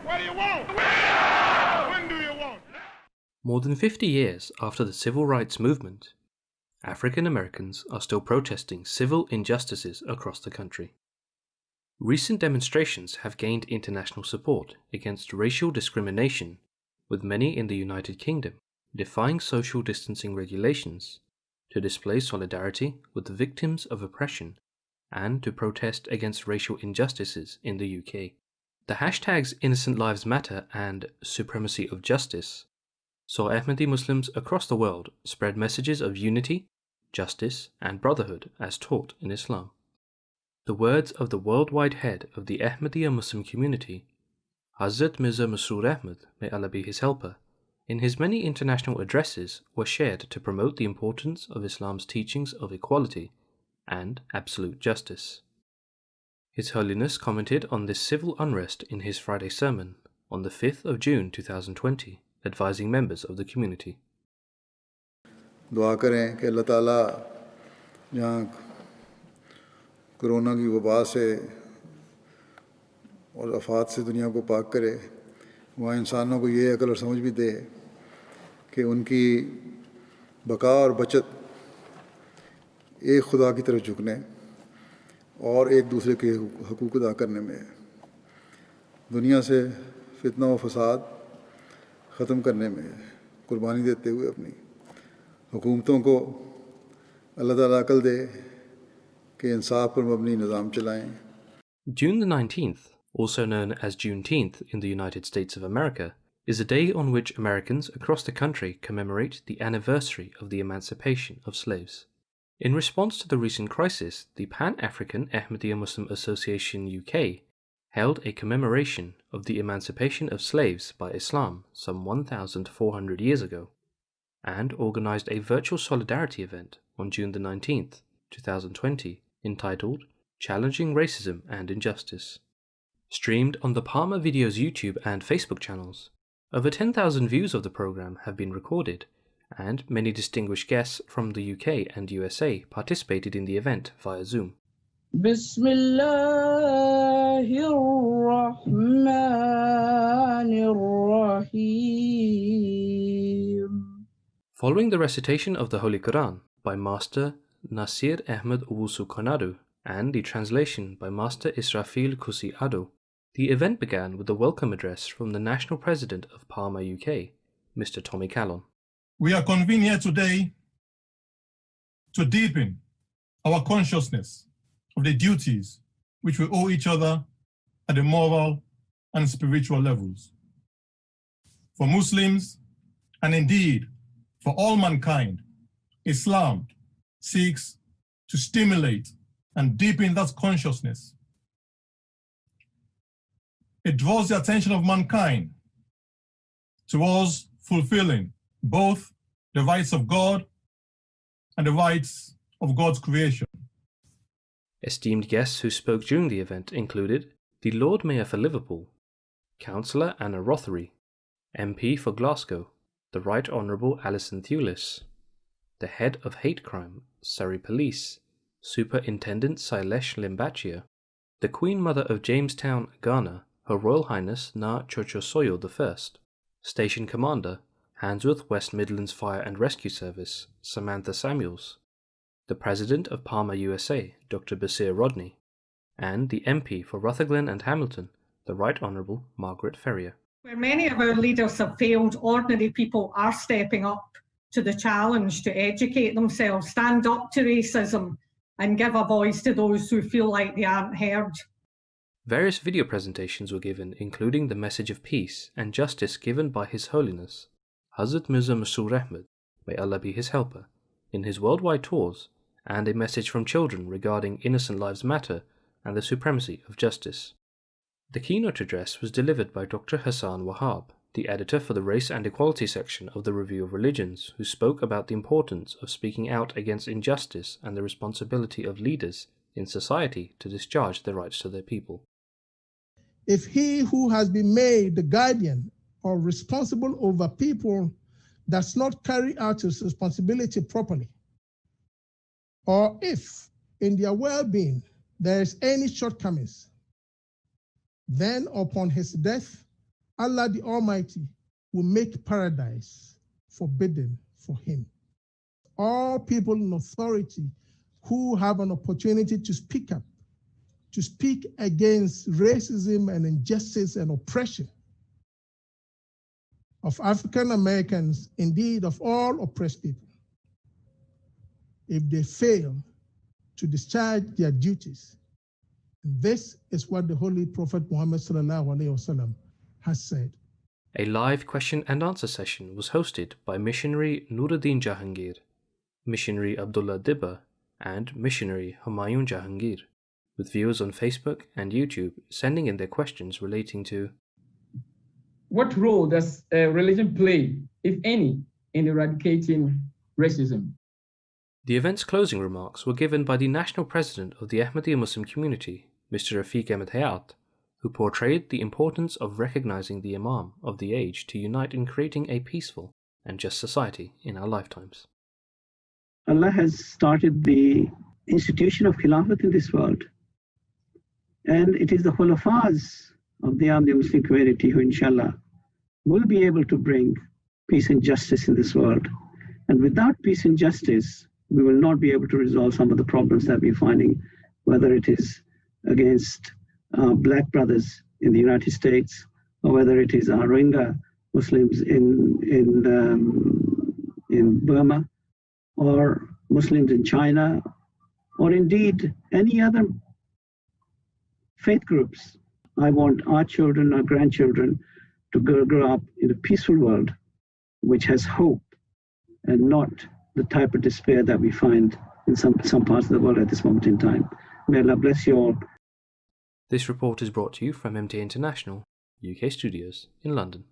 What do you want? When do you want? More than 50 years after the Civil Rights Movement, African Americans are still protesting civil injustices across the country. Recent demonstrations have gained international support against racial discrimination, with many in the United Kingdom defying social distancing regulations to display solidarity with the victims of oppression and to protest against racial injustices in the UK. The hashtags Innocent Lives Matter and Supremacy of Justice saw Ahmadi Muslims across the world spread messages of unity, justice, and brotherhood as taught in Islam. The words of the worldwide head of the Ahmadiyya Muslim community, Hazrat Mirza Masroor Ahmad, may Allah be his helper, in his many international addresses were shared to promote the importance of Islam's teachings of equality and absolute justice. His Holiness commented on this civil unrest in his Friday sermon on the 5th of June 2020, advising members of the community. दुआ करें कि अल्लाह ताला जहाँ corona की वबा से और आफात से दुनिया को पाक करे, वहाँ इंसानों को ये अकल और समझ भी दे कि उनकी बका और बचत एक खुदा की तरफ झुकने और एक दूसरे के हकूक़ अदा करने में है। दुनिया से फितना व फसाद ख़त्म करने में कुर्बानी देते हुए अपनी हुकूमतों को अल्लाह ताला अकल दे कि इंसाफ पर मबनी निज़ाम चलाएं। June the 19th, also known as Juneteenth in the United States of America, is a day on which Americans across the country commemorate the anniversary of the emancipation of slaves. In response to the recent crisis, the Pan-African Ahmadiyya Muslim Association UK held a commemoration of the emancipation of slaves by Islam some 1,400 years ago, and organized a virtual solidarity event on June the 19th, 2020, entitled Challenging Racism and Injustice. Streamed on the PAAMA Video's YouTube and Facebook channels, over 10,000 views of the program have been recorded, and many distinguished guests from the UK and USA participated in the event via Zoom. Following the recitation of the Holy Quran by Master Nasir Ahmed Owusu Konadu and the translation by Master Israfil Kusi Ado, the event began with a welcome address from the National President of PAAMA UK, Mr. Tommy Callon. We are convened here today to deepen our consciousness of the duties which we owe each other at the moral and spiritual levels. For Muslims, and indeed for all mankind, Islam seeks to stimulate and deepen that consciousness. It draws the attention of mankind towards fulfilling both the rights of God and the rights of God's creation. Esteemed guests who spoke during the event included the Lord Mayor for Liverpool, Councillor Anna Rothery, MP for Glasgow, the Right Honourable Alison Thewlis, the Head of Hate Crime, Surrey Police, Superintendent Sailesh Limbachia, the Queen Mother of Jamestown, Ghana, Her Royal Highness Na Chochosoyo I, Station Commander, Handsworth West Midlands Fire and Rescue Service, Samantha Samuels, the President of PAAMA USA, Dr. Basir Rodney, and the MP for Rutherglen and Hamilton, the Right Honourable Margaret Ferrier. Where many of our leaders have failed, ordinary people are stepping up to the challenge to educate themselves, stand up to racism, and give a voice to those who feel like they aren't heard. Various video presentations were given, including the message of peace and justice given by His Holiness, Hazrat Mirza Masroor Ahmad, may Allah be his helper, in his worldwide tours, and a message from children regarding Innocent Lives Matter and the supremacy of justice. The keynote address was delivered by Dr. Hassan Wahab, the editor for the Race and Equality section of the Review of Religions, who spoke about the importance of speaking out against injustice and the responsibility of leaders in society to discharge their rights to their people. If he who has been made the guardian or responsible over people does not carry out his responsibility properly, or if in their well-being there is any shortcomings, then upon his death, Allah the Almighty will make paradise forbidden for him. All people in authority who have an opportunity to speak up, to speak against racism and injustice and oppression of African Americans, indeed of all oppressed people, if they fail to discharge their duties. This is what the Holy Prophet Muhammad ﷺ has said. A live question and answer session was hosted by missionary Nuruddin Jahangir, missionary Abdullah Dibba, and missionary Humayun Jahangir, with viewers on Facebook and YouTube sending in their questions relating to: what role does religion play, if any, in eradicating racism? The event's closing remarks were given by the national president of the Ahmadiyya Muslim community, Mr. Rafiq Ahmed Hayat, who portrayed the importance of recognizing the Imam of the age to unite in creating a peaceful and just society in our lifetimes. Allah has started the institution of Khilafat in this world. And it is the Khulafas of the Ahmadiyya Muslim community who, inshallah, will be able to bring peace and justice in this world. And without peace and justice, we will not be able to resolve some of the problems that we're finding, whether it is against black brothers in the United States, or whether it is our Rohingya Muslims in Burma, or Muslims in China, or indeed any other faith groups. I want our children, our grandchildren, to grow up in a peaceful world which has hope and not the type of despair that we find in some parts of the world at this moment in time. May Allah bless you all. This report is brought to you from MTA International, UK Studios in London.